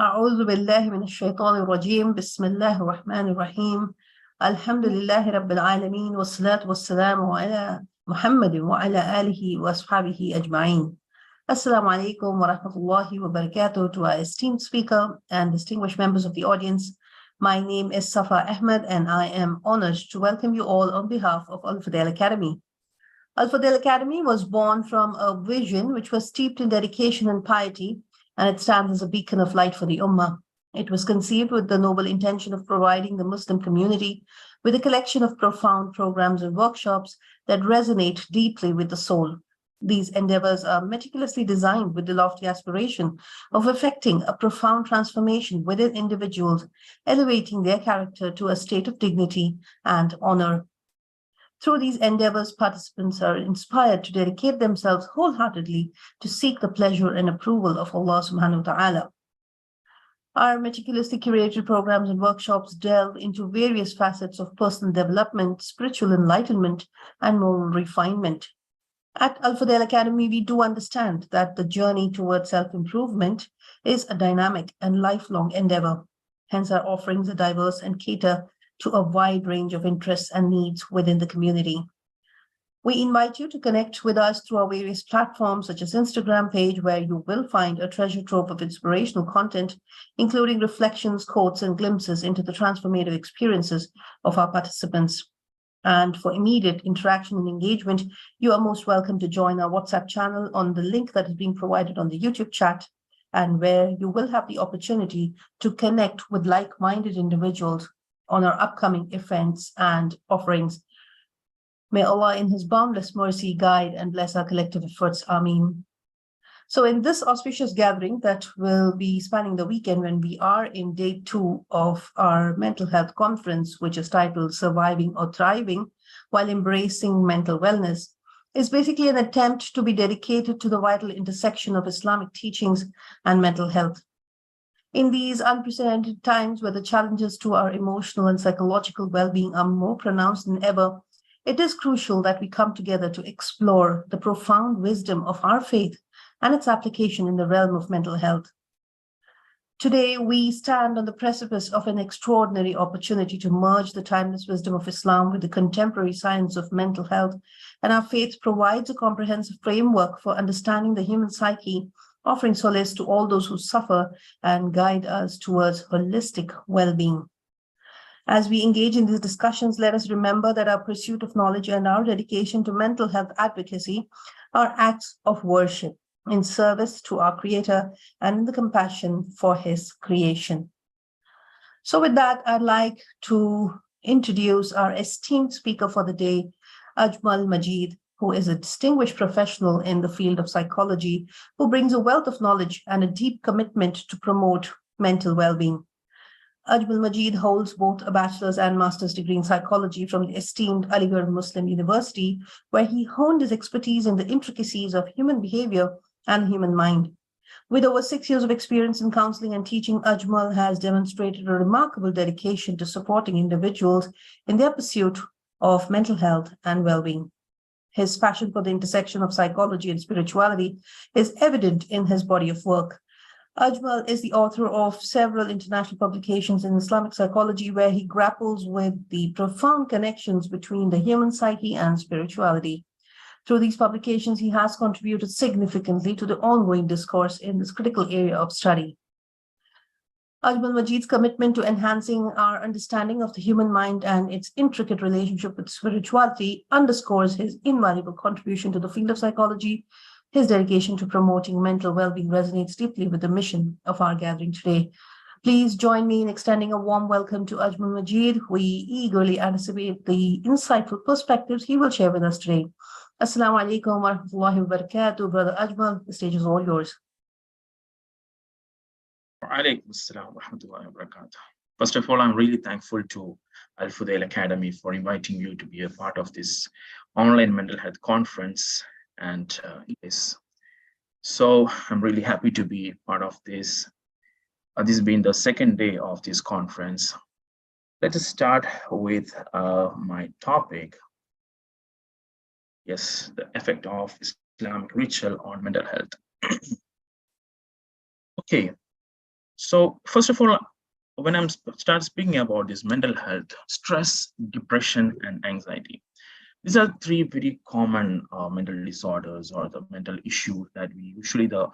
أعوذ بالله من الشيطان الرجيم بسم الله الرحمن الرحيم الحمد لله رب العالمين والصلاة والسلام على محمد وعلى آله وأصحابه أجمعين. Assalamu alaikum wa rahmatullahi wa barakatuh to our esteemed speaker and distinguished members of the audience. My name is Safa Ahmed and I am honored to welcome you all on behalf of Fudayl Academy. Fudayl Academy was born from a vision which was steeped in dedication and piety, and it stands as a beacon of light for the Ummah. It was conceived with the noble intention of providing the Muslim community with a collection of profound programs and workshops that resonate deeply with the soul. These endeavors are meticulously designed with the lofty aspiration of effecting a profound transformation within individuals, elevating their character to a state of dignity and honor. Through these endeavors, participants are inspired to dedicate themselves wholeheartedly to seek the pleasure and approval of Allah subhanahu wa ta'ala. Our meticulously curated programs and workshops delve into various facets of personal development, spiritual enlightenment, and moral refinement. At Fudayl Academy, we do understand that the journey towards self-improvement is a dynamic and lifelong endeavor. Hence, our offerings are diverse and cater to a wide range of interests and needs within the community. We invite you to connect with us through our various platforms, such as Instagram page, where you will find a treasure trove of inspirational content, including reflections, quotes, and glimpses into the transformative experiences of our participants. And for immediate interaction and engagement, you are most welcome to join our WhatsApp channel on the link that is being provided on the YouTube chat, and where you will have the opportunity to connect with like-minded individuals on our upcoming events and offerings. May Allah in His boundless mercy guide and bless our collective efforts. Ameen. So in this auspicious gathering that will be spanning the weekend, when we are in day 2 of our mental health conference, which is titled Surviving or Thriving While Embracing Mental Wellness, is basically an attempt to be dedicated to the vital intersection of Islamic teachings and mental health. In these unprecedented times where the challenges to our emotional and psychological well-being are more pronounced than ever, it is crucial that we come together to explore the profound wisdom of our faith and its application in the realm of mental health. Today, we stand on the precipice of an extraordinary opportunity to merge the timeless wisdom of Islam with the contemporary science of mental health, and our faith provides a comprehensive framework for understanding the human psyche, offering solace to all those who suffer and guide us towards holistic well-being. As we engage in these discussions, let us remember that our pursuit of knowledge and our dedication to mental health advocacy are acts of worship in service to our Creator and in the compassion for His creation. So with that, I'd like to introduce our esteemed speaker for the day, Ajmal Majeed, who is a distinguished professional in the field of psychology, who brings a wealth of knowledge and a deep commitment to promote mental well-being. Ajmal Majeed holds both a bachelor's and master's degree in psychology from the esteemed Aligarh Muslim University, where he honed his expertise in the intricacies of human behavior and human mind. With over 6 years of experience in counseling and teaching, Ajmal has demonstrated a remarkable dedication to supporting individuals in their pursuit of mental health and well-being. His passion for the intersection of psychology and spirituality is evident in his body of work. Ajmal is the author of several international publications in Islamic psychology, where he grapples with the profound connections between the human psyche and spirituality. Through these publications, he has contributed significantly to the ongoing discourse in this critical area of study. Ajmal Majeed's commitment to enhancing our understanding of the human mind and its intricate relationship with spirituality underscores his invaluable contribution to the field of psychology. His dedication to promoting mental well-being resonates deeply with the mission of our gathering today. Please join me in extending a warm welcome to Ajmal Majeed. We eagerly anticipate the insightful perspectives he will share with us today. Assalamu alaikum wa rahmatullahi wa barakatuh. Brother Ajmal, the stage is all yours. Wa alaikum assalam wa rahmatullahi wa barakatuh. First of all, I'm really thankful to Fudayl Academy for inviting you to be a part of this online mental health conference. And so I'm really happy to be part of this. This has been the second day of this conference. Let us start with my topic. Yes, the effect of Islamic ritual on mental health. Okay, So first of all, when I'm start speaking about this mental health, stress, depression, and anxiety, these are three very common mental disorders or the mental issues that we usually the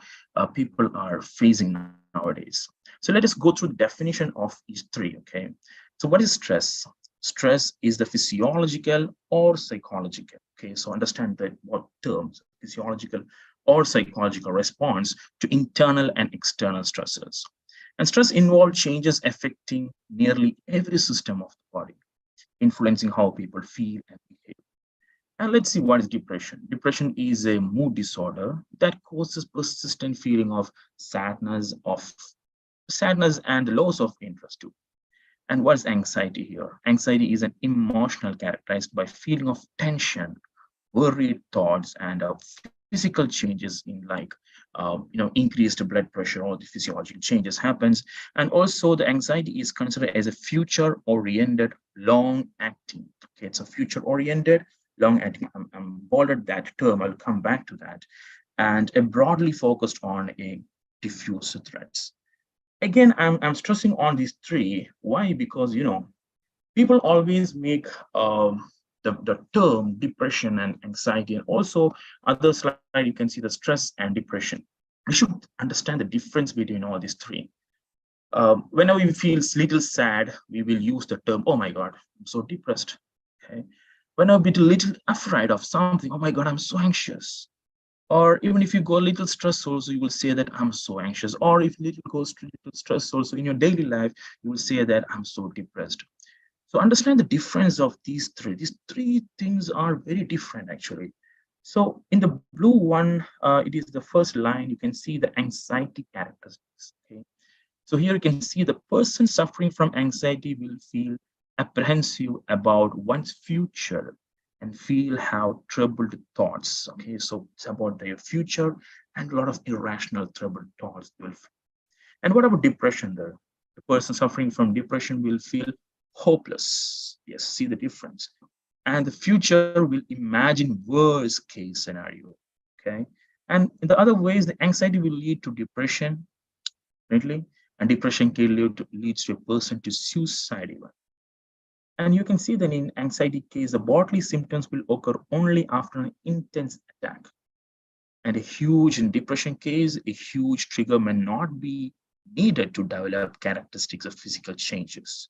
people are facing nowadays. So let us go through the definition of each three. Okay, so what is stress? Stress is the physiological or psychological. Okay, so understand that what terms physiological or psychological response to internal and external stressors. And stress involves changes affecting nearly every system of the body, influencing how people feel and behave. And let's see what is depression. Depression is a mood disorder that causes persistent feeling of sadness and loss of interest too. And what is anxiety here? Anxiety is an emotional characterized by feeling of tension, worried thoughts, and physical changes in like increased blood pressure or the physiological changes happens. And also the anxiety is considered as a future oriented long acting. Okay, it's a future oriented long acting. I'm bolded that term, I'll come back to that. And a broadly focused on a diffuse threats. Again, I'm stressing on these three. Why? Because people always make the term depression and anxiety, and also other slide you can see the stress and depression. We should understand the difference between all these three. Whenever we feel little sad, we will use the term, oh my God, I'm so depressed. Okay. Whenever we be a little afraid of something, oh my God, I'm so anxious. Or even if you go a little stress also, you will say that I'm so anxious. Or if little goes to little stress also in your daily life, you will say that I'm so depressed. So understand the difference of these three. These three things are very different actually. So in the blue one, it is the first line. You can see the anxiety characteristics. Okay. So here you can see the person suffering from anxiety will feel apprehensive about one's future and feel how troubled thoughts. Okay, so it's about their future and a lot of irrational troubled thoughts they will feel. And what about depression there? The person suffering from depression will feel hopeless. Yes, see the difference. And the future will imagine worst case scenario. Okay. And in the other ways, the anxiety will lead to depression, definitely, and depression can leads to a person to suicide even. And you can see that in anxiety case, the bodily symptoms will occur only after an intense attack. And a huge in depression case, a huge trigger may not be needed to develop characteristics of physical changes.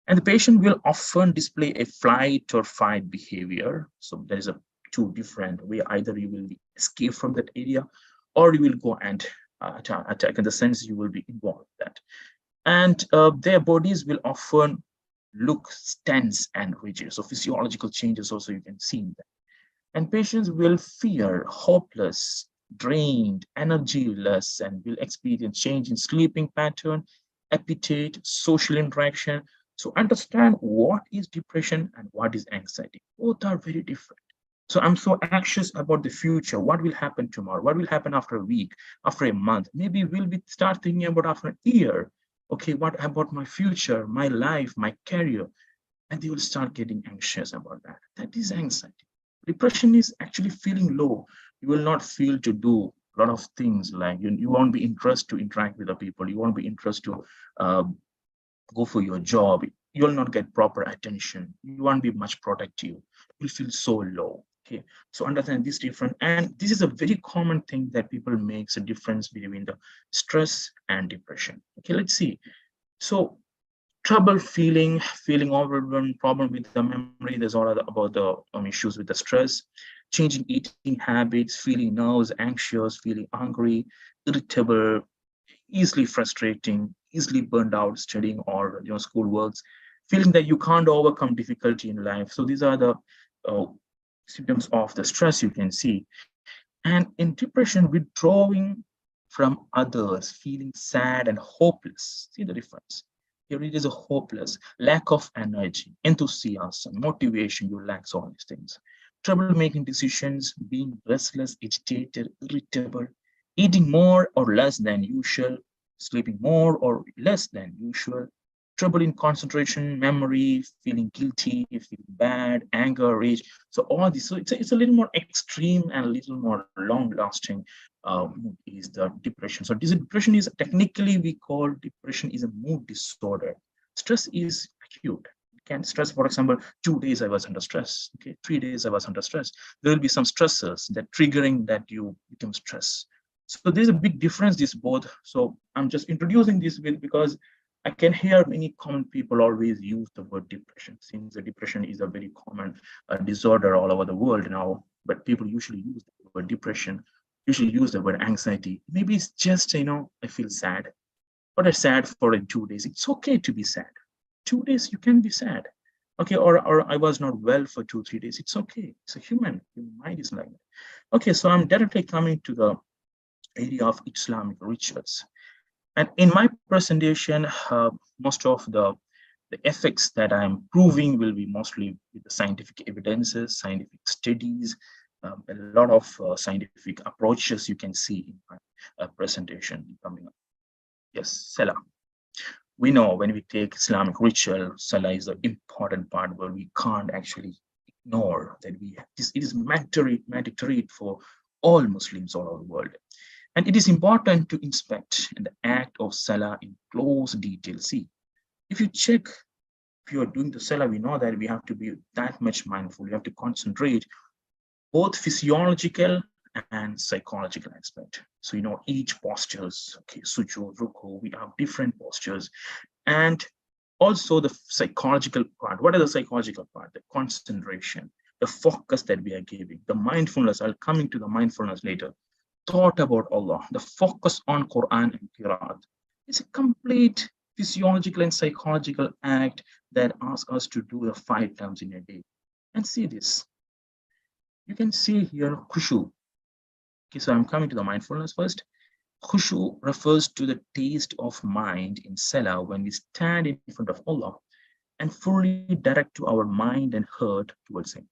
And the patient will often display a flight or fight behavior. So there is a two different way. Either you will escape from that area, or you will go and attack. In the sense you will be involved in that. And their bodies will often look tense and rigid. So physiological changes also you can see in that. And patients will fear, hopeless, drained, energyless, and will experience change in sleeping pattern, appetite, social interaction. So understand what is depression and what is anxiety. Both are very different. So I'm so anxious about the future. What will happen tomorrow? What will happen after a week, after a month? Maybe we'll be start thinking about after a year. Okay, what about my future, my life, my career? And they will start getting anxious about that. That is anxiety. Depression is actually feeling low. You will not feel to do a lot of things like you won't be interested to interact with the people. You won't be interested to go for your job. You will not get proper attention. You won't be much productive. You will feel so low. Okay, so understand this different, and this is a very common thing that people makes a difference between the stress and depression. Okay, let's see. So trouble feeling overwhelmed, problem with the memory. There's all about the issues with the stress, changing eating habits, feeling nervous, anxious, feeling hungry, irritable, easily frustrating, easily burned out studying or school works, feeling that you can't overcome difficulty in life. So these are the uh, symptoms of the stress you can see. And in depression, withdrawing from others, feeling sad and hopeless. See the difference. Here it is a hopeless, lack of energy, enthusiasm, motivation, you lack all these things. Trouble making decisions, being restless, agitated, irritable, eating more or less than usual, sleeping more or less than usual, trouble in concentration, memory, feeling guilty, feeling bad, anger, rage. So all this, so it's a little more extreme and a little more long-lasting mood is the depression. So this depression is technically we call depression is a mood disorder. Stress is acute. Can stress, for example, 2 days I was under stress. Okay, 3 days I was under stress. There will be some stressors that triggering that you become stress. So there's a big difference. This both. So I'm just introducing this with because I can hear many common people always use the word depression, since the depression is a very common disorder all over the world now. But people usually use the word depression, usually use the word anxiety. Maybe it's just, I feel sad, but I'm sad for 2 days. It's okay to be sad. 2 days you can be sad. Okay, or I was not well for 2, 3 days. It's okay. It's a human mind is like that. Okay, so I'm directly coming to the area of Islamic rituals. And in my presentation, most of the effects that I'm proving will be mostly with the scientific evidences, scientific studies, a lot of scientific approaches you can see in my presentation coming up. Yes, Salah. We know when we take Islamic ritual, Salah is the important part where we can't actually ignore that it is mandatory for all Muslims all over the world. And it is important to inspect the act of Salah in close detail. See, if you check, if you are doing the Salah, we know that we have to be that much mindful. You have to concentrate both physiological and psychological aspect. So, each postures, okay, sujood, ruku, we have different postures. And also the psychological part. What are the psychological part? The concentration, the focus that we are giving, the mindfulness. I'll come into the mindfulness later. Thought about Allah, the focus on Quran and Qiraat. It's a complete physiological and psychological act that asks us to do the 5 times in a day. And see this. You can see here khushu. Okay, so I'm coming to the mindfulness first. Khushu refers to the taste of mind in Salah when we stand in front of Allah and fully direct to our mind and heart towards Him.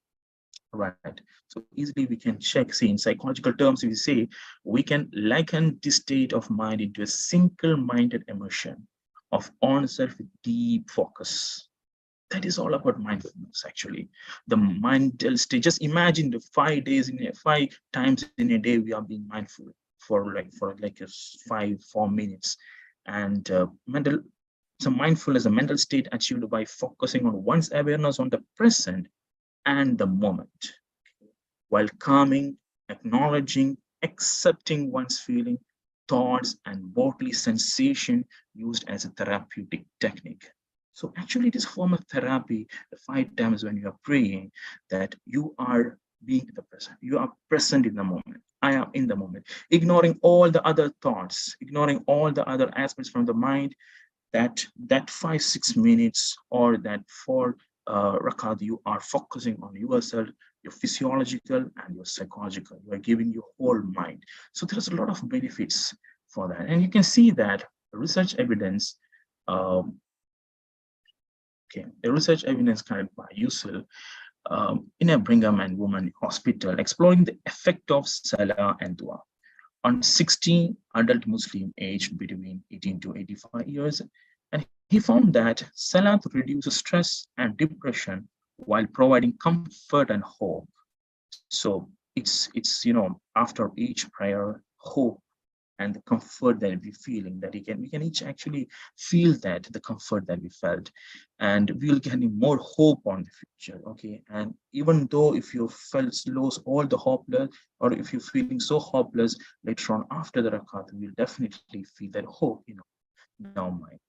Right. So easily we can check, see in psychological terms, we say we can liken this state of mind into a single-minded immersion of oneself with deep focus. That is all about mindfulness, actually. The mental state. Just imagine the 5 times in a day we are being mindful for like 4 minutes, and so mindfulness, a mental state achieved by focusing on one's awareness on the present and the moment, while calming, acknowledging, accepting one's feeling, thoughts, and bodily sensation used as a therapeutic technique. So actually it is a form of therapy, the 5 times when you are praying, that you are being in the present. You are present in the moment. I am in the moment. Ignoring all the other thoughts, ignoring all the other aspects from the mind, that 5-6 minutes or that 4 rakat, you are focusing on yourself, your physiological and your psychological. You are giving your whole mind. So there's a lot of benefits for that. And you can see that research evidence, the research evidence carried by USIL in a Brigham and Women Hospital, exploring the effect of Salah and Dua on 16 adult Muslim aged between 18 to 85 years. And he found that Salah reduces stress and depression while providing comfort and hope. So it's after each prayer, hope and the comfort that we're feeling, that we can each actually feel that the comfort that we felt, and we'll get more hope on the future. Okay, and even though if you felt lost all the hopeless, or if you're feeling so hopeless later on after the rakat, we'll definitely feel that hope in our mind.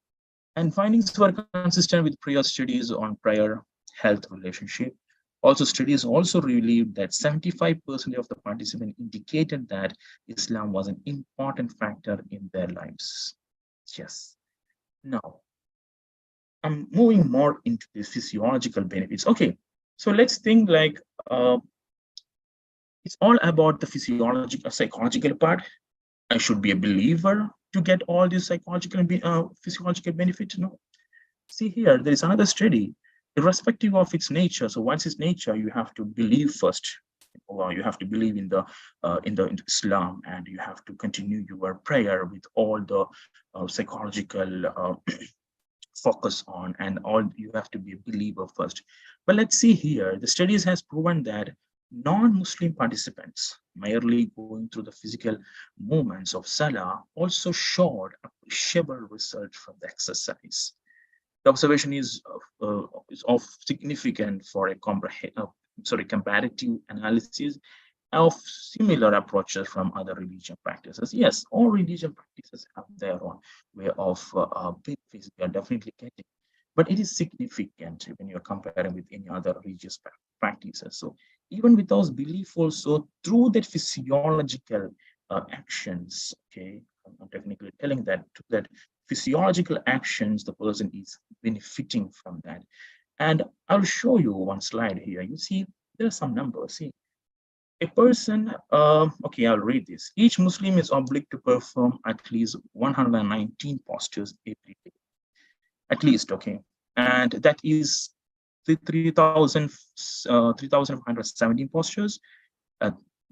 And findings were consistent with prior studies on prior health relationship. Also, studies also revealed that 75% of the participants indicated that Islam was an important factor in their lives. Yes. Now, I'm moving more into the physiological benefits. Okay, so let's think like it's all about the physiological, psychological part. I should be a believer to get all these psychological and physiological benefits. No. See here, there is another study, irrespective of its nature. So what's its nature? You have to believe first, or you have to believe in the Islam, and you have to continue your prayer with all the psychological focus on, and all you have to be a believer first. But let's see here, the studies has proven that Non-Muslim participants merely going through the physical movements of Salah also showed appreciable result from the exercise. The observation is of significant for a comparative analysis of similar approaches from other religion practices. Yes, all religion practices have their own way of benefits they are definitely getting, but it is significant when you're comparing with any other religious practices. So even with those belief also through that physiological actions, okay, I'm technically telling that to that physiological actions, the person is benefiting from that. And I'll show you one slide here. You see, there are some numbers. See, a person, okay, I'll read this. Each Muslim is obliged to perform at least 119 postures every day, at least, okay. And that is the 3,517 postures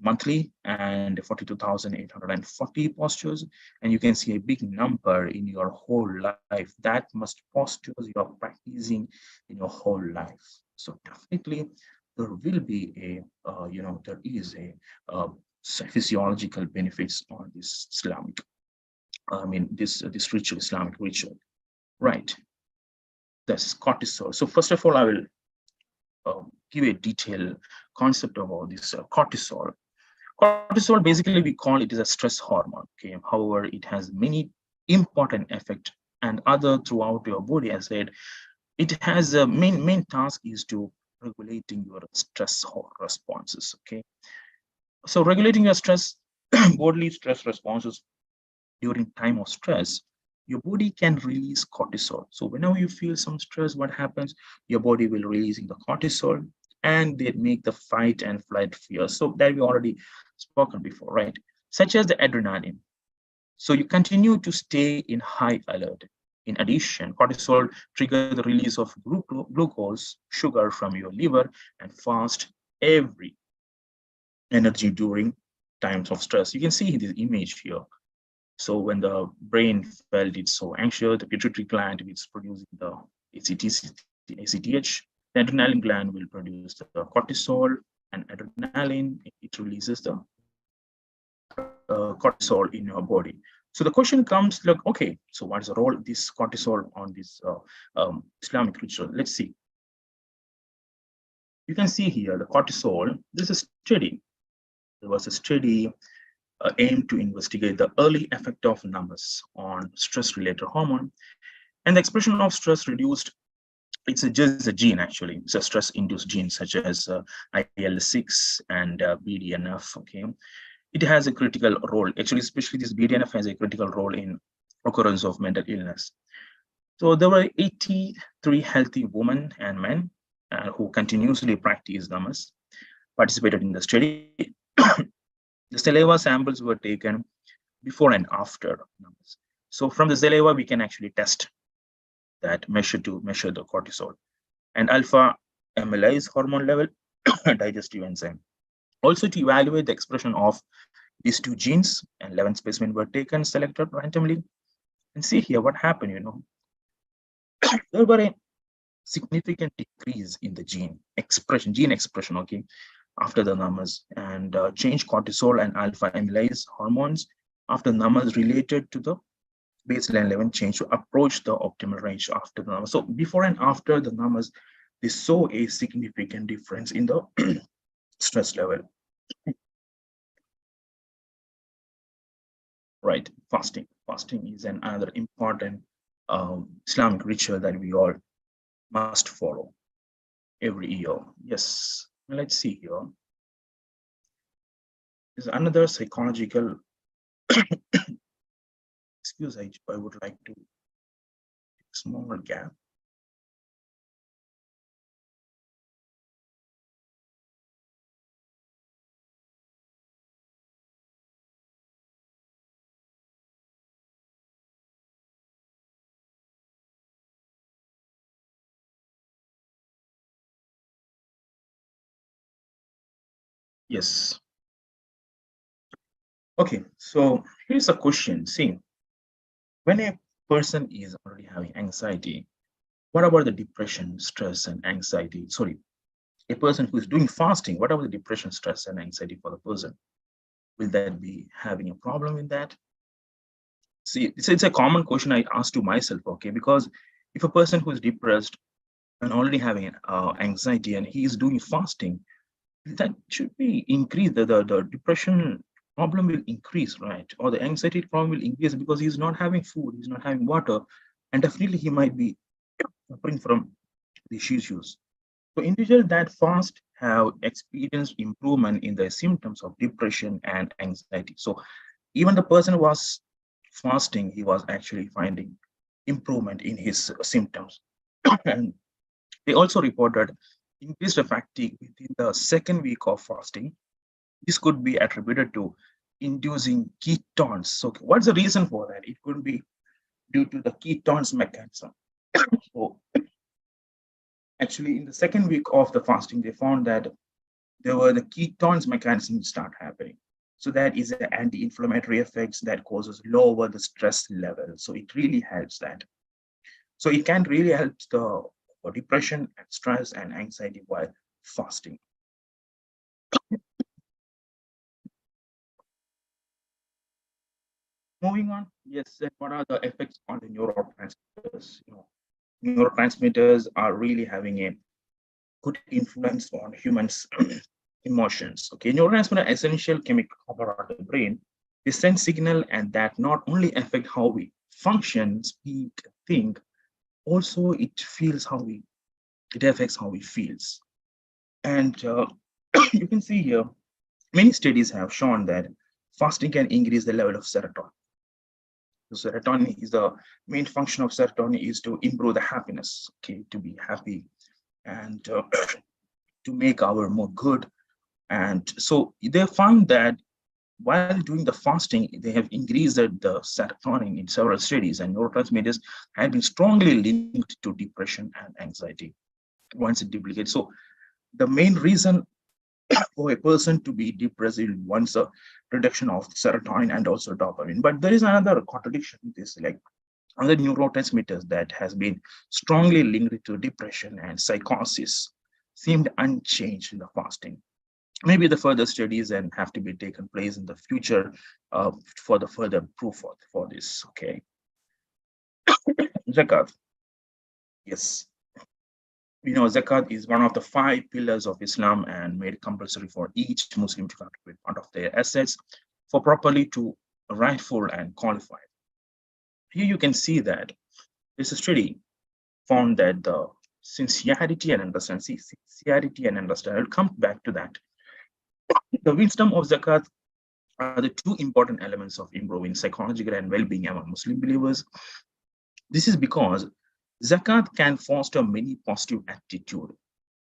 monthly and 42,840 postures. And you can see a big number in your whole life. That much postures you are practicing in your whole life. So definitely there will be there is a physiological benefits on this Islamic, this ritual, Islamic ritual, right? That's cortisol. So first of all, I will give a detailed concept about this cortisol. Cortisol, basically, we call it as a stress hormone. Okay, however, it has many important effects and other throughout your body. As I said, it has a main task is to regulating your stress responses. Okay, so regulating your stress, bodily stress responses during time of stress, your body can release cortisol. So whenever you feel some stress, what happens? Your body will releasing the cortisol, and they make the fight and flight fear. So that we already spoken before, right? Such as the adrenaline. So you continue to stay in high alert. In addition, cortisol triggers the release of glucose, sugar from your liver, and fast every energy during times of stress. You can see this image here. So when the brain felt it's so anxious, the pituitary gland is producing the ACTH, the adrenaline gland will produce the cortisol, and adrenaline, it releases the cortisol in your body. So the question comes like, okay, so what is the role of this cortisol on this Islamic ritual? Let's see. You can see here the cortisol. This is a study. There was a study aimed to investigate the early effect of numbers on stress-related hormone, and the expression of stress reduced. It's just a gene, actually. It's a stress-induced gene such as IL-6 and BDNF. Okay, it has a critical role. Actually, especially this BDNF has a critical role in occurrence of mental illness. So there were 83 healthy women and men who continuously practiced namas, participated in the study. The saliva samples were taken before and after namas. So from the saliva, we can actually test that measure the cortisol and alpha amylase hormone level, digestive enzyme. Also to evaluate the expression of these two genes, and 11 specimens were taken, selected randomly. And see here what happened, there were a significant decrease in the gene expression, okay, after the numbers, and change cortisol and alpha amylase hormones after numbers related to the baseline level change to approach the optimal range after the numbers. So before and after the numbers, they saw a significant difference in the stress level. Right, fasting. Fasting is another important Islamic ritual that we all must follow every year. Yes, let's see here. There's another psychological excuse, I would like to small gap. Yes. Okay, so here's a question. See, when a person is already having anxiety, what about the depression, stress, and anxiety? Sorry, a person who is doing fasting, whatever the depression, stress, and anxiety for the person, will that be having a problem in that? See, it's a common question I ask to myself, okay? Because if a person who is depressed and already having anxiety and he is doing fasting, that should be increased. The depression problem will increase, right? Or the anxiety problem will increase because he's not having food, he's not having water, and definitely he might be suffering from these issues. So individuals that fast have experienced improvement in the symptoms of depression and anxiety. So even the person who was fasting, he was actually finding improvement in his symptoms. And they also reported increased fatigue within the second week of fasting. This could be attributed to inducing ketones. So what's the reason for that? It could be due to the ketones mechanism. So actually, in the second week of the fasting, they found that there were the ketones mechanism start happening. So that is an anti-inflammatory effects that causes lower the stress level. So it really helps that. So it can really help the depression and stress and anxiety while fasting. Moving on, yes, then what are the effects on the neurotransmitters? Neurotransmitters are really having a good influence on humans' emotions. Okay, neurotransmitters are essential chemical component of the brain. They send signal and that not only affect how we function, speak, think, also it affects how we feels. And you can see here, many studies have shown that fasting can increase the level of serotonin. So serotonin is the main function of serotonin is to improve the happiness, okay, to be happy and to make our mood good. And so they found that while doing the fasting, they have increased the serotonin in several studies, and neurotransmitters have been strongly linked to depression and anxiety once it duplicates. So the main reason for a person to be depressed is once a reduction of serotonin and also dopamine. But there is another contradiction in this, like other neurotransmitters that has been strongly linked to depression and psychosis seemed unchanged in the fasting. Maybe the further studies and have to be taken place in the future for the further proof for this. Okay. Zakat. Yes. Zakat is one of the 5 pillars of Islam and made compulsory for each Muslim to contribute part of their assets for properly to rightful and qualified. Here you can see that this study found that the sincerity and understanding, I'll come back to that. The wisdom of Zakat are the two important elements of improving psychological and well-being among Muslim believers. This is because Zakat can foster many positive attitudes,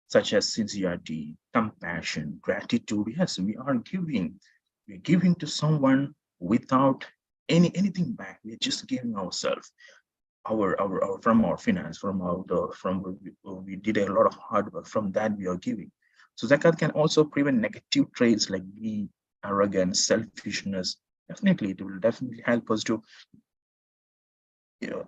such as sincerity, compassion, gratitude. Yes, we're giving to someone without anything back. We're just giving ourselves, our from our finance, we did a lot of hard work. From that we are giving. So Zakat can also prevent negative traits like greed, arrogance, selfishness. Definitely, it will definitely help us to you know,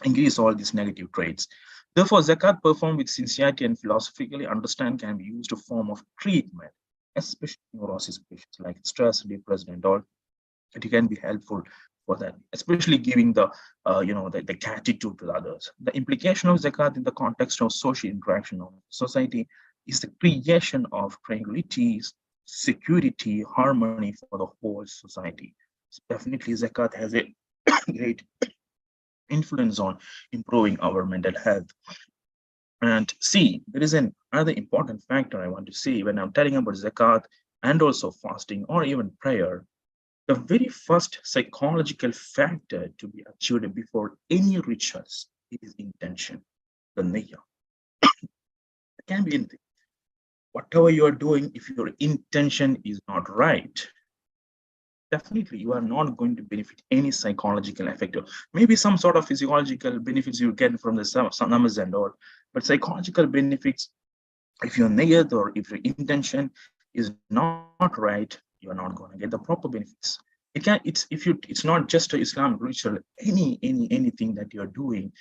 increase all these negative traits. Therefore, Zakat performed with sincerity and philosophically understand can be used a form of treatment, especially neurosis patients like stress, depression, and all. It can be helpful for that, especially giving the gratitude to others. The implication of Zakat in the context of social interaction of society is the creation of tranquility, security, harmony for the whole society. So definitely, Zakat has a great influence on improving our mental health. And see, there is another important factor I want to say when I'm telling about Zakat and also fasting or even prayer. The very first psychological factor to be achieved before any rituals is intention, the niyyah. It can be anything. Whatever you are doing, if your intention is not right, definitely you are not going to benefit any psychological effect. Maybe some sort of physiological benefits you get from the numbers and all, but psychological benefits, if your niyyah or if your intention is not right, you're not going to get the proper benefits. It's not just a Islamic ritual, anything that you're doing,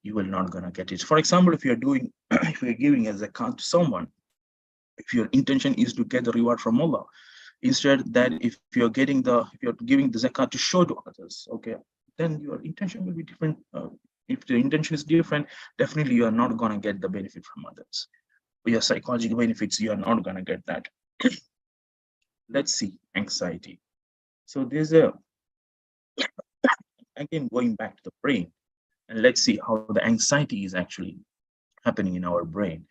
you will not gonna get it. For example, if you're doing, if you're giving a zakat to someone, if your intention is to get the reward from Allah, instead that if you're getting if you're giving the zakat to show to others, okay, then your intention will be different. If the intention is different, definitely you are not gonna get the benefit from others. Your psychological benefits, you are not gonna get that. Let's see anxiety. So there's a, again going back to the brain, and let's see how the anxiety is actually happening in our brain.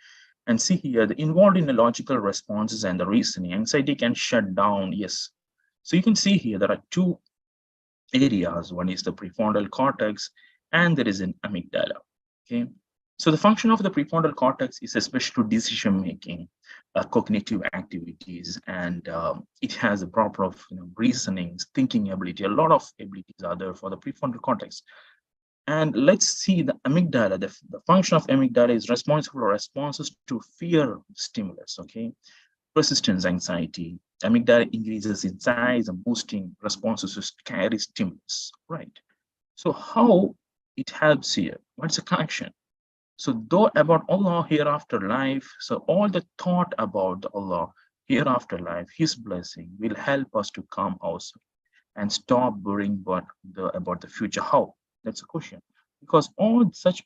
And see here, the involved in the logical responses and the reasoning, anxiety can shut down. Yes. So you can see here there are two areas. One is the prefrontal cortex, and there is an amygdala. Okay. So the function of the prefrontal cortex is especially to decision making, cognitive activities, and it has a proper of reasoning, thinking ability. A lot of abilities are there for the prefrontal cortex. And let's see the amygdala. The function of amygdala is responsible for responses to fear stimulus. Okay, persistence anxiety. Amygdala increases in size and boosting responses to scary stimulus. Right. So how it helps here? What's the connection? So though about Allah hereafter life, so all the thought about Allah hereafter life, His blessing will help us to calm ourselves and stop worrying about the future. How? That's a question. Because all such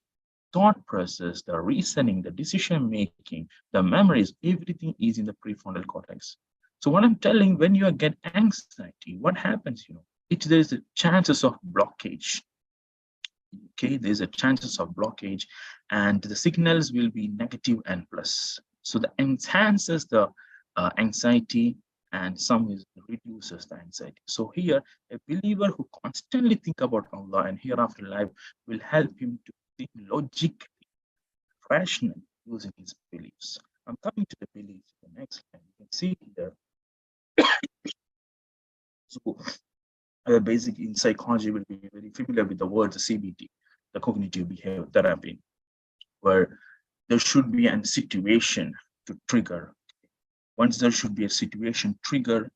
thought process, the reasoning, the decision making, the memories, everything is in the prefrontal cortex. So what I'm telling, when you get anxiety, what happens? There's a chances of blockage. Okay, there's a chances of blockage, and the signals will be negative and plus. So the enhances the anxiety, and some is reduces the anxiety. So here, a believer who constantly think about Allah and hereafter life will help him to think logically, rationally, using his beliefs. I'm coming to the beliefs. The next slide, you can see here. So basic in psychology will be very familiar with the word CBT, the cognitive behavior therapy, where there should be a situation to trigger. Once there should be a situation trigger,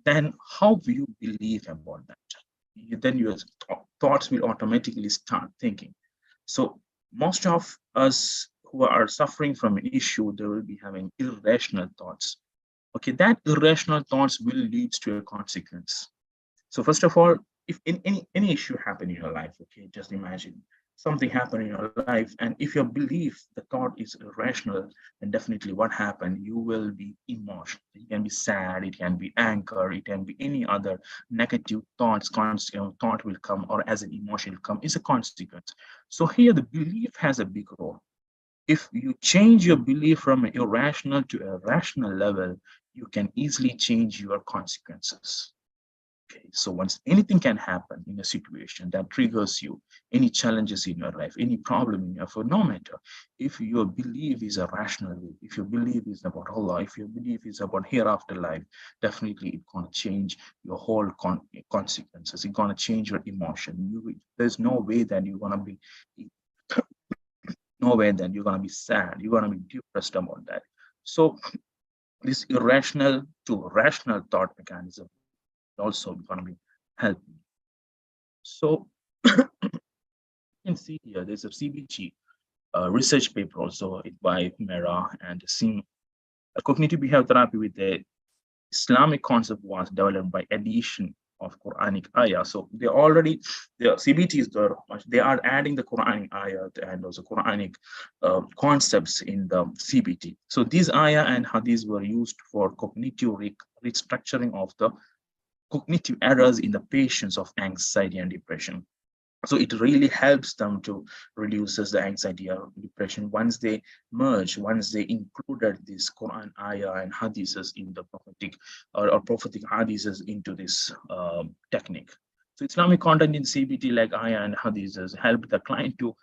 then how do you believe about that? Then your thoughts will automatically start thinking. So most of us who are suffering from an issue, they will be having irrational thoughts. Okay, that irrational thoughts will lead to a consequence. So first of all, if any issue happen in your life, okay, just imagine something happened in your life, and if your belief, the thought is irrational, then definitely what happened, you will be emotional. It can be sad, it can be anger, it can be any other negative thoughts, thought will come, or as an emotion will come, is a consequence. So here the belief has a big role. If you change your belief from an irrational to a rational level, you can easily change your consequences. Okay, so once anything can happen in a situation that triggers you, any challenges in your life, any problem in your life, no matter if your belief is a rational way, if your belief is about Allah, if your belief is about hereafter life, definitely it's gonna change your whole consequences. It's gonna change your emotion. There's no way that you're gonna be, no way that you're gonna be sad. You're gonna be depressed about that. So this irrational to rational thought mechanism also going to be helping. So you can see here there's a CBT research paper also by Mera and Singh. A cognitive behavior therapy with the Islamic concept was developed by addition of Quranic ayah. So the CBT is there, they are adding the Quranic ayah and also Quranic concepts in the CBT. So these ayah and hadiths were used for cognitive restructuring of the cognitive errors in the patients of anxiety and depression. So it really helps them to reduces the anxiety or depression once they merge, once they included this Quran ayah and hadiths in the prophetic or prophetic hadiths into this technique. So Islamic content in CBT like ayah and hadiths help the client to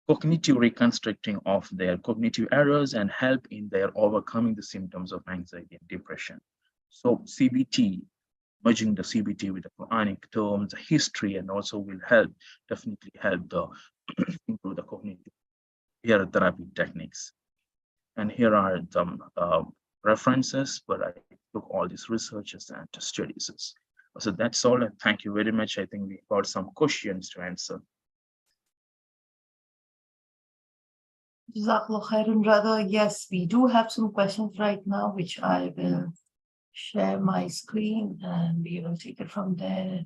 cognitive reconstructing of their cognitive errors and help in their overcoming the symptoms of anxiety and depression. So CBT, merging the CBT with the Quranic terms, the history, and also will definitely help the improve the cognitive therapy techniques. And here are some references where I took all these researches and studies. So that's all, and thank you very much. I think we got some questions to answer. Jazakallah khairan, brother. Yes, we do have some questions right now, which I will share my screen and we will take it from there.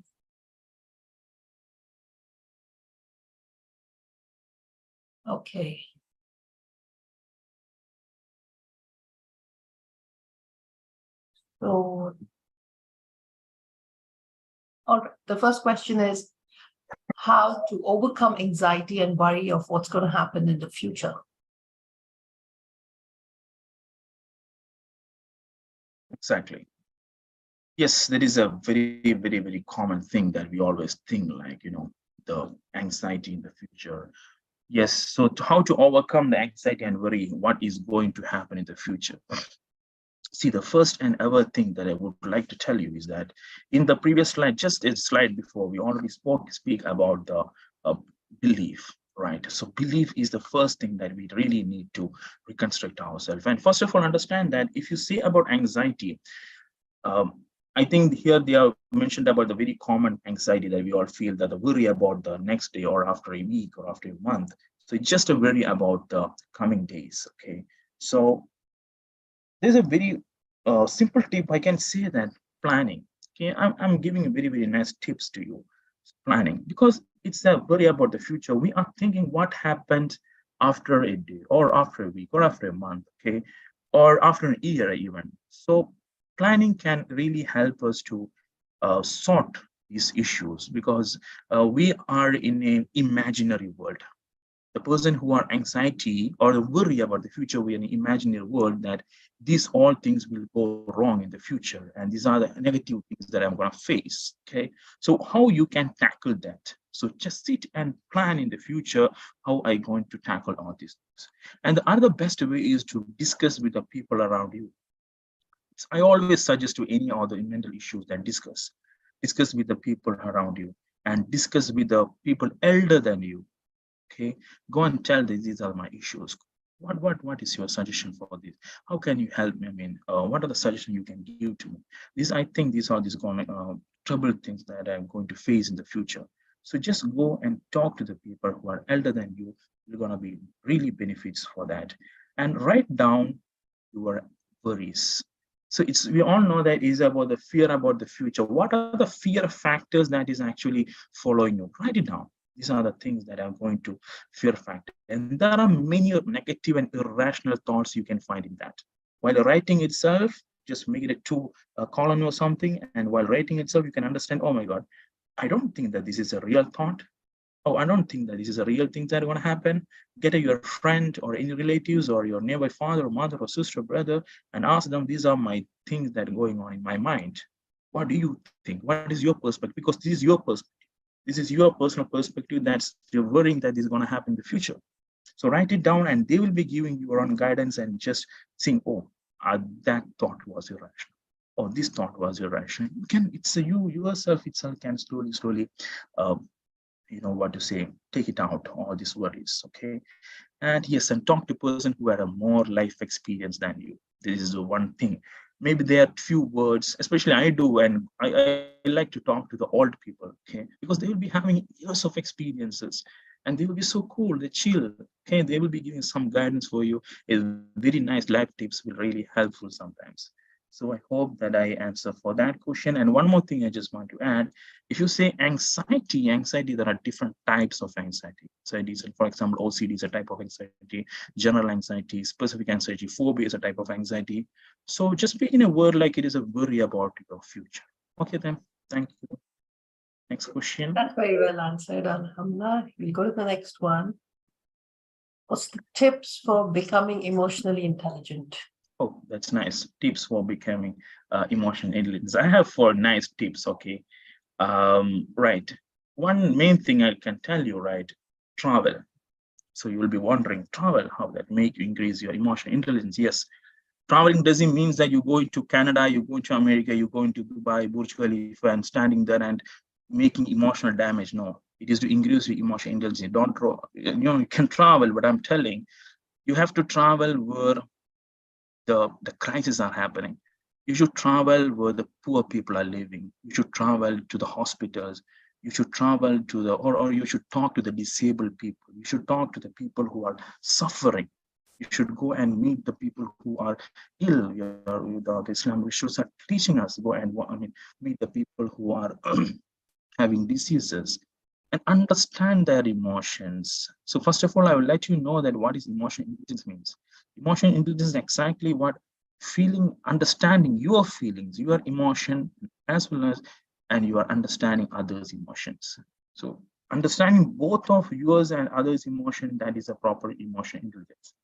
Okay. So, all right. The first question is how to overcome anxiety and worry of what's going to happen in the future. Exactly. Yes, that is a very common thing that we always think, like, the anxiety in the future. Yes, so how to overcome the anxiety and worry, what is going to happen in the future? See, the first and ever thing that I would like to tell you is that in the previous slide, just a slide before, we already speak about the uh, belief, right? So belief is the first thing that we really need to reconstruct ourselves. And first of all, understand that if you say about anxiety, um, I think here they are mentioned about the very common anxiety that we all feel, that the worry about the next day or after a week or after a month. So it's just a worry about the coming days. Okay. So there's a very simple tip I can say, that planning. Okay. I'm giving a very nice tips to you. Planning, because it's a worry about the future. We are thinking what happened after a day or after a week or after a month. Okay. Or after a year even. So planning can really help us to sort these issues, because we are in an imaginary world. The person who are anxiety or the worry about the future, we are in an imaginary world that these all things will go wrong in the future, and these are the negative things that I'm going to face. Okay, so how you can tackle that? So just sit and plan in the future, how I going to tackle all these things. And the other best way is to discuss with the people around you. I always suggest to any other mental issues that discuss with the people around you, and discuss with the people elder than you. Okay, go and tell them these are my issues. What is your suggestion for this? How can you help me? I mean, what are the suggestions you can give to me? These, I think, these are these going trouble things that I'm going to face in the future. So just go and talk to the people who are elder than you. You're going to be really benefits for that, and write down your worries. So it's, we all know that is about the fear about the future. What are the fear factors that is actually following you? Write it down. These are the things that are going to fear factor. And there are many negative and irrational thoughts you can find in that. While writing itself, just make it a column or something. And while writing itself, you can understand, oh my God, I don't think that this is a real thought. Oh, I don't think that this is a real thing that are going to happen. Get your friend or any relatives or your nearby father or mother or sister, brother, and ask them, these are my things that are going on in my mind. What do you think? What is your perspective? Because this is your perspective. This is your personal perspective that's you're worrying that is going to happen in the future. So write it down, and they will be giving you your own guidance and just think, oh, that thought was irrational. Or this thought was irrational. You can, it's a, you yourself itself can slowly uh, what to say, take it out, all these worries. Okay. And yes, and talk to a person who had a more life experience than you. This is the one thing. Maybe there are few words, especially I do, and I like to talk to the old people. Okay, because they will be having years of experiences, and they will be so cool, they chill. Okay, they will be giving some guidance for you. A very nice life tips will really helpful sometimes. So I hope that I answer for that question. And one more thing I just want to add, if you say anxiety, there are different types of anxiety. Anxiety, for example, OCD is a type of anxiety, general anxiety, specific anxiety, phobia is a type of anxiety. So just speak in a word like it is a worry about your future. Okay, then. Thank you. Next question. That's very well answered, Alhamdulillah. We'll go to the next one. What's the tips for becoming emotionally intelligent? Oh, that's nice. Tips for becoming emotional intelligence. I have 4 nice tips. Okay. Right. One main thing I can tell you, right? Travel. So you will be wondering, travel, how that make you increase your emotional intelligence? Yes. Traveling doesn't mean that you go into Canada, you go into America, you go into Dubai, Burj Khalifa, and standing there and making emotional damage. No, it is to increase your emotional intelligence. Don't, you can travel, but I'm telling you have to travel where the crises are happening. You should travel where the poor people are living. You should travel to the hospitals. You should travel to the, or you should talk to the disabled people. You should talk to the people who are suffering. You should go and meet the people who are ill. The Islamic Rituals are teaching us, go and meet the people who are having diseases and understand their emotions. So first of all, I will let you know that what is emotional intelligence means. Emotional intelligence is exactly what feeling, understanding your feelings, your emotion, as well as, and you are understanding others' emotions. So understanding both of yours and others' emotion, that is a proper emotional intelligence.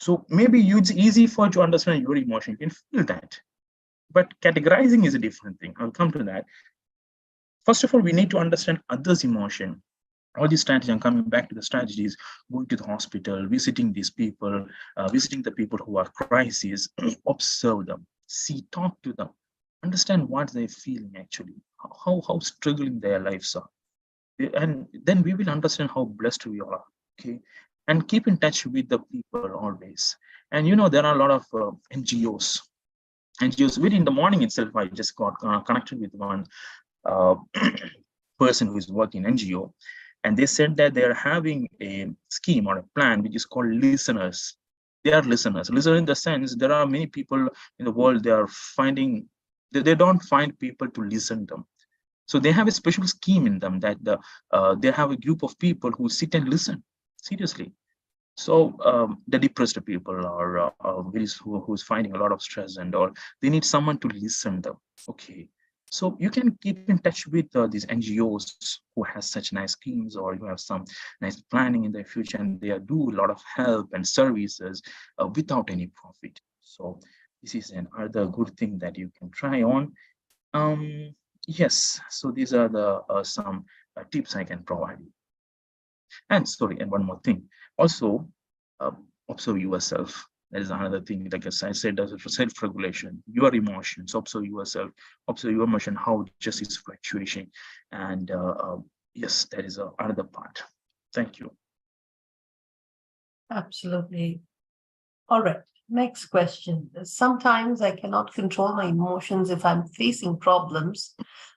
So maybe it's easy for you to understand your emotion, you can feel that. But categorizing is a different thing. I'll come to that. First of all, we need to understand others' emotion. All these strategies, I'm coming back to the strategies, going to the hospital, visiting these people, visiting the people who are crises, observe them, see, talk to them, understand what they're feeling actually, how struggling their lives are. And then we will understand how blessed we are, okay? And keep in touch with the people always. And there are a lot of NGOs. NGOs, within the morning itself, I just got connected with one uh, person who is working in NGO, and they said that they're having a scheme or a plan which is called listeners. They are listeners. Listener in the sense there are many people in the world, they are finding they don't find people to listen to them. So they have a special scheme in them that they have a group of people who sit and listen seriously. So the depressed people or who's finding a lot of stress and all, they need someone to listen them. Okay, so you can keep in touch with these NGOs who has such nice schemes, or you have some nice planning in their future, and they do a lot of help and services without any profit. So this is another good thing that you can try on. Yes, so these are the some tips I can provide you. And sorry, and one more thing. Also, observe yourself. That is another thing. Like as I said, as self-regulation, your emotions. Observe yourself. Observe your emotion, how just is fluctuating. And yes, that is another part. Thank you. Absolutely. All right. Next question. Sometimes I cannot control my emotions if I'm facing problems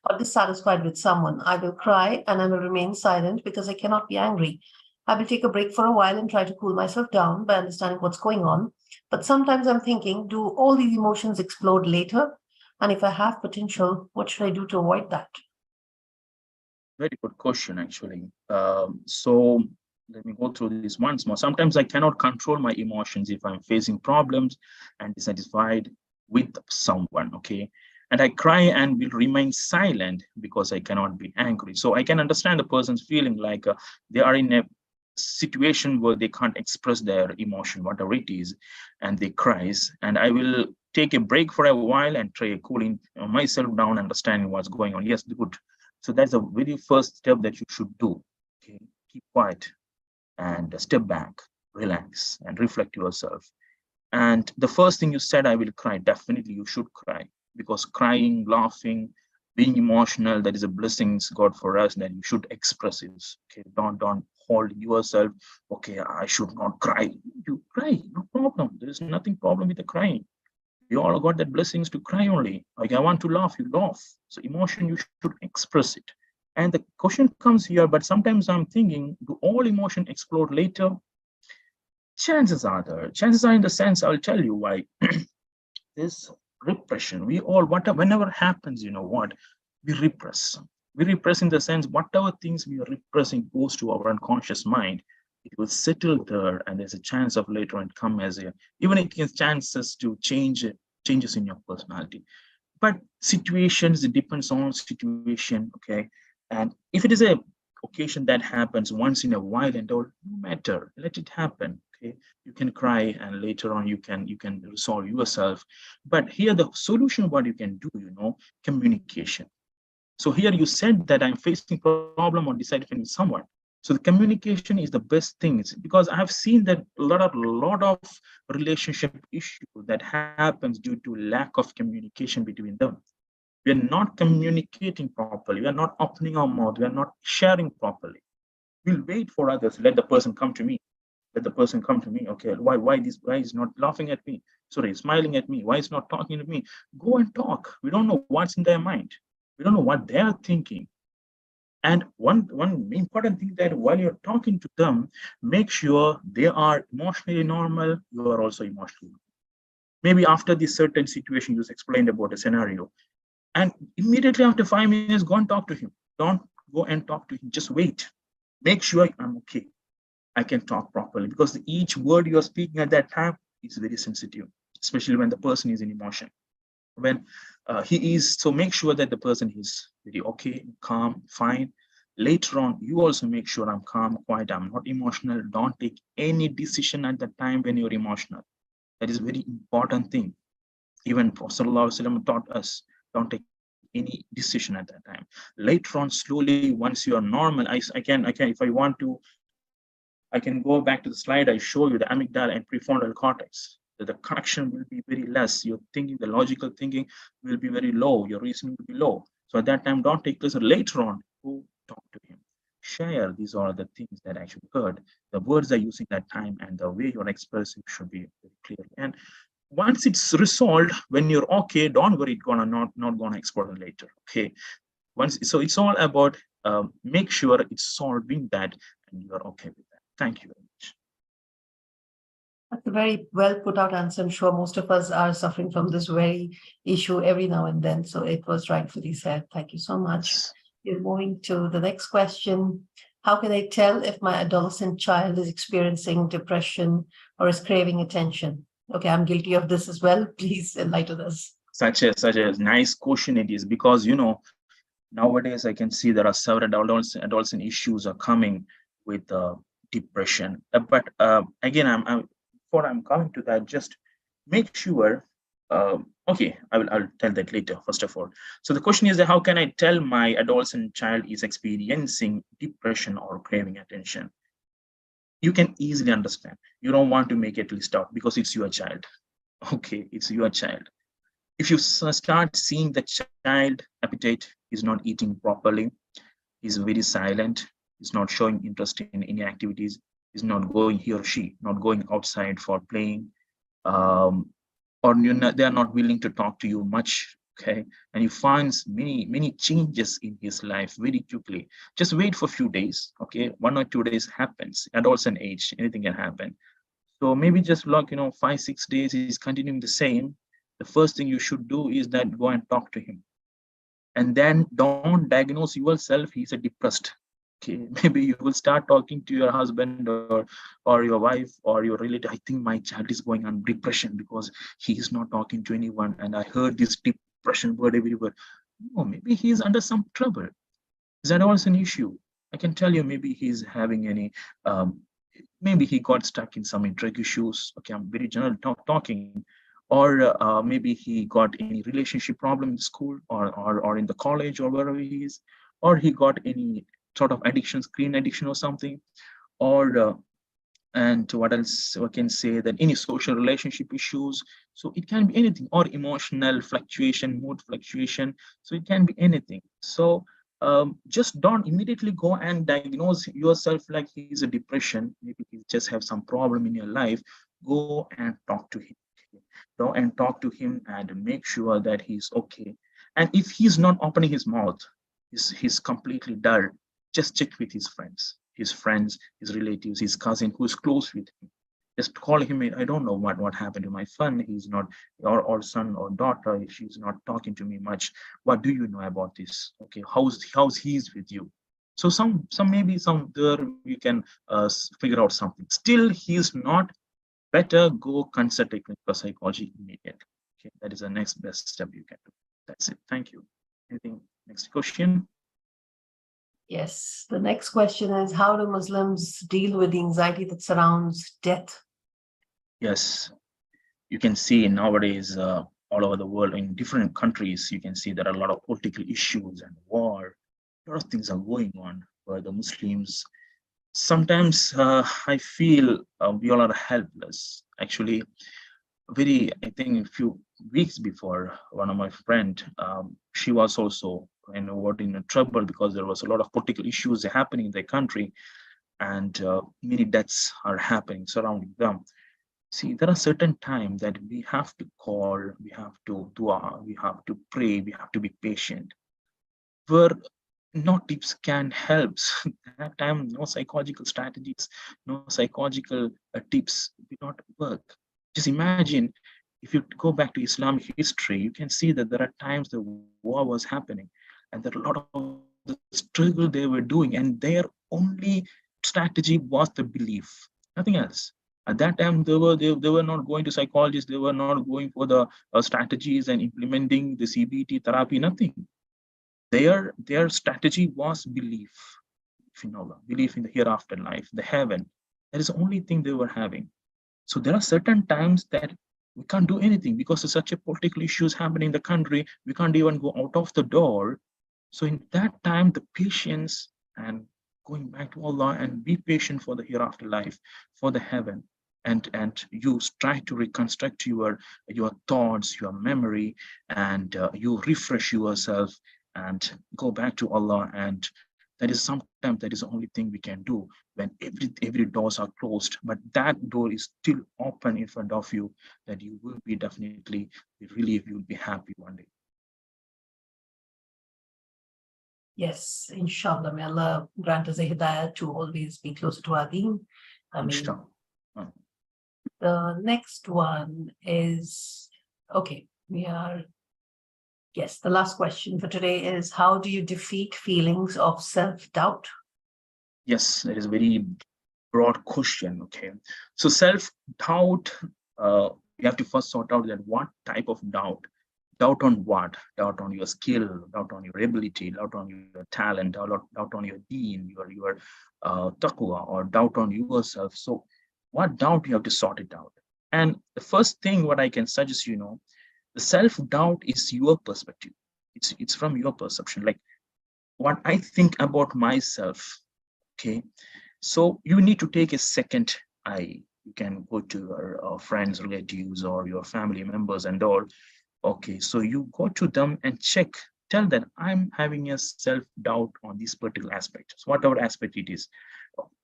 or dissatisfied with someone. I will cry and I will remain silent because I cannot be angry. I will take a break for a while and try to cool myself down by understanding what's going on. But sometimes I'm thinking, do all these emotions explode later? And if I have potential, what should I do to avoid that? Very good question, actually. So let me go through this once more. Sometimes I cannot control my emotions if I'm facing problems and dissatisfied with someone, okay? And I cry and will remain silent because I cannot be angry. So I can understand the person's feeling like they are in a situation where they can't express their emotion, whatever it is, and they cries. And I will take a break for a while and try cooling myself down, understanding what's going on. Yes, good. So that's the very first step that you should do. Okay, keep quiet and step back, relax, and reflect yourself. And the first thing you said, I will cry. Definitely, you should cry, because crying, laughing, being emotional, that is a blessing God for us. That you should express it. Okay, don't hold yourself. Okay, I should not cry. You cry, no problem. There is nothing problem with the crying. We all got that blessings to cry only. Like I want to laugh, you laugh. So emotion, you should express it. And the question comes here, but sometimes I'm thinking, do all emotion explode later? Chances are there. Chances are in the sense, I'll tell you why. This repression, we all, whatever, whenever happens, you know what, we repress. We repress in the sense, whatever things we are repressing goes to our unconscious mind. It will settle there, and there's a chance of later on come as a, even it has chances to changes in your personality. But situations, it depends on situation, okay? And if it is a occasion that happens once in a while and all, no matter, let it happen, okay? You can cry and later on you can resolve yourself. But here the solution, what you can do, communication. So here you said that I'm facing problem or dissatisfied with someone. So the communication is the best thing, because I have seen that a lot of relationship issue that happens due to lack of communication between them. We are not communicating properly. We are not opening our mouth. We are not sharing properly. We'll wait for others. Let the person come to me. Let the person come to me. Okay, why this guy is not laughing at me? Sorry, smiling at me. Why is not talking to me? Go and talk. We don't know what's in their mind. We don't know what they are thinking. And one important thing that while you're talking to them, make sure they are emotionally normal, you are also emotionally normal. Maybe after this certain situation you explained about a scenario, and immediately after 5 minutes, go and talk to him. Don't go and talk to him, just wait. Make sure I'm okay, I can talk properly, because each word you're speaking at that time is very sensitive, especially when the person is in emotion. When he is, so make sure that the person is very okay, calm, fine. Later on, you also make sure I'm calm, quiet, I'm not emotional. Don't take any decision at the time when you're emotional. That is a very important thing. Even Prophet ﷺ taught us, don't take any decision at that time. Later on, slowly, once you are normal, I can, if I want to, I can go back to the slide I show you, the amygdala and prefrontal cortex. The connection will be very less. Your thinking, the logical thinking will be very low. Your reasoning will be low. So at that time, don't take this. Later on, go talk to him. Share. These are the things that actually heard. The words are using that time, and the way you're expressing should be very clear. And once it's resolved, when you're okay, don't worry, it's gonna not gonna explode later. Okay. Once, so it's all about make sure it's solving that and you're okay with that. Thank you very much. That's a very well put out answer. I'm sure most of us are suffering from this very issue every now and then. So it was rightfully said. Thank you so much. Yes. We're moving to the next question. How can I tell if my adolescent child is experiencing depression or is craving attention? Okay, I'm guilty of this as well. Please enlighten us. Such a nice question it is, because nowadays I can see there are several adolescent issues are coming with depression. But again, before I'm coming to that, just make sure. Okay, I'll tell that later. First of all, so the question is that how can I tell my adolescent child is experiencing depression or craving attention? You can easily understand. You don't want to make it list out because it's your child. Okay, it's your child. If you start seeing the child appetite is not eating properly, he's very silent, he's not showing interest in any activities, he's not going, he or she not going outside for playing, um, or they are not willing to talk to you much. Okay, and you find many changes in his life very quickly. Just wait for a few days. Okay, 1 or 2 days happens. Adolescent age, anything can happen. So maybe just like 5 6 days is continuing the same. The first thing you should do is that go and talk to him, and then don't diagnose yourself he's a depressed. Okay, maybe you will start talking to your husband or your wife or your relative. I think my child is going on depression because he is not talking to anyone, and I heard this depression word everywhere. No, maybe he's under some trouble. Is that also an issue? I can tell you, maybe he's having any um, maybe he got stuck in some drug issues. Okay, I'm very general talking. Or maybe he got any relationship problem in school or in the college or wherever he is, or he got any sort of addiction, screen addiction or something, or and what else I can say, that any social relationship issues. So it can be anything, or emotional fluctuation, mood fluctuation. So it can be anything. So just don't immediately go and diagnose yourself like he's a depression. Maybe he just have some problem in your life. Go and talk to him. Go and talk to him and make sure that he's okay. And if he's not opening his mouth, he's completely dull, just check with his friends, his relatives, his cousin who's close with him. Just call him in. I don't know what happened to my son. He's not, or son or daughter. She's not talking to me much. What do you know about this? Okay, how's he's with you? So some maybe some there we can figure out something. Still, he's not better. Go consult a clinical psychology immediately. Okay, that is the next best step you can do. That's it. Thank you. Anything? Next question. Yes. The next question is, how do Muslims deal with the anxiety that surrounds death? Yes, you can see nowadays all over the world in different countries, you can see there are a lot of political issues and war. A lot of things are going on where the Muslims sometimes I feel we all are helpless. Actually, I think a few weeks before, one of my friend, she was also what in trouble because there was a lot of political issues happening in the country, and many deaths are happening surrounding them. See, there are certain times that we have to call, we have to dua, we have to pray, we have to be patient. Where no tips can help. That time, no psychological strategies, no psychological tips will not work. Just imagine, if you go back to Islamic history, you can see that there are times the war was happening, and there are a lot of the struggle they were doing, and their only strategy was the belief, nothing else. At that time, they were not going to psychologists, they were not going for the strategies and implementing the CBT therapy, nothing. Their strategy was belief in Allah, belief in the hereafter life, the heaven. That is the only thing they were having. So there are certain times that we can't do anything because of such a political issues happening in the country. We can't even go out of the door. So in that time, the patience and going back to Allah and be patient for the hereafter life, for the heaven, and you try to reconstruct your thoughts, your memory, and you refresh yourself and go back to Allah. And that is sometimes that is the only thing we can do when every doors are closed, but that door is still open in front of you, that you will be definitely be relieved, you will be happy one day. Yes, inshallah, may Allah grant us a hidayah to always be closer to our deen. I mean, the next one is, okay, yes, the last question for today is, how do you defeat feelings of self-doubt? Yes, that is a very broad question. Okay, so self-doubt, you have to first sort out that what type of doubt. Doubt on what? Doubt on your skill, doubt on your ability, doubt on your talent, doubt on your deen, your taqwa, or doubt on yourself. So what doubt, you have to sort it out. And the first thing what I can suggest, the self-doubt is your perspective. It's from your perception, like what I think about myself. Okay, so you need to take a second eye. You can go to your friends, relatives, or your family members and all. Okay, so you go to them and check, tell them I'm having a self-doubt on this particular aspect. So whatever aspect it is,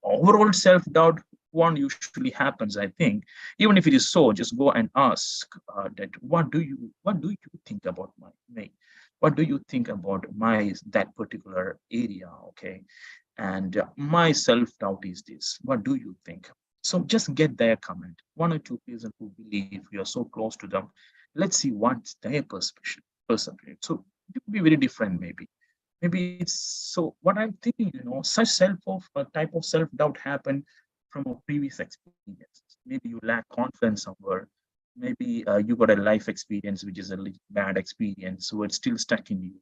overall self-doubt one usually happens, I think. Even if it is so, just go and ask that what do you think about me? What do you think about that particular area? Okay, and my self-doubt is this. What do you think? So just get their comment. One or two people who believe you are so close to them. Let's see what's their perception. So it could be very different, maybe. Maybe it's so. What I'm thinking, such type of self-doubt happened from a previous experience. Maybe you lack confidence somewhere. Maybe you got a life experience which is a bad experience, so it's still stuck in you.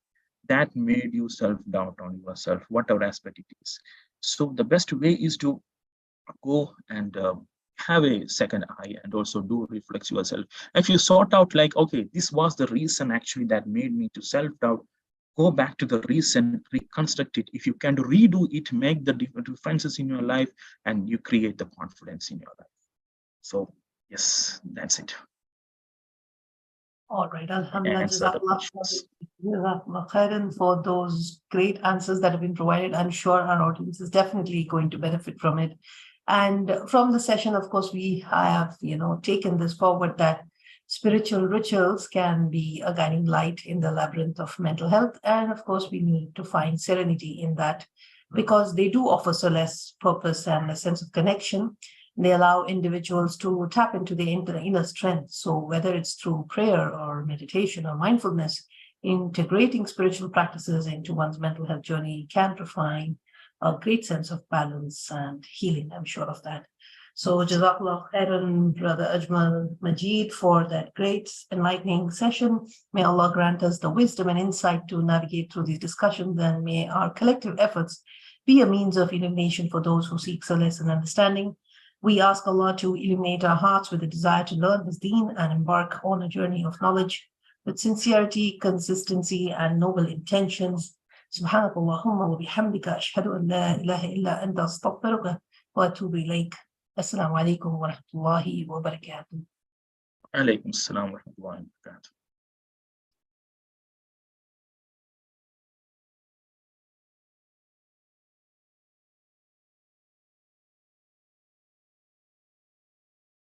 That made you self-doubt on yourself, whatever aspect it is. So the best way is to go and have a second eye and also do reflect yourself. If you sort out like, okay, this was the reason actually that made me to self-doubt, go back to the reason, reconstruct it. If you can redo it, make the differences in your life, and you create the confidence in your life. So yes, that's it. All right, Alhamdulillah, Jazakallah for those great answers that have been provided. I'm sure our audience is definitely going to benefit from it. And from the session, of course, we have, taken this forward that spiritual rituals can be a guiding light in the labyrinth of mental health. And of course, we need to find serenity in that, because they do offer solace, purpose, and a sense of connection. They allow individuals to tap into their inner strength. So whether it's through prayer or meditation or mindfulness, integrating spiritual practices into one's mental health journey can provide a great sense of balance and healing. I'm sure of that. So Jazakallah khairan, Brother Ajmal Majeed, for that great enlightening session. May Allah grant us the wisdom and insight to navigate through these discussions, and may our collective efforts be a means of illumination for those who seek solace and understanding. We ask Allah to illuminate our hearts with a desire to learn His deen and embark on a journey of knowledge with sincerity, consistency, and noble intentions. سبحانك اللهم وبحمدك أشهد أن لا إله إلا أنت أستغفرك وأتوب إليك. السلام عليكم ورحمة الله وبركاته. عليكم السلام ورحمة الله وبركاته.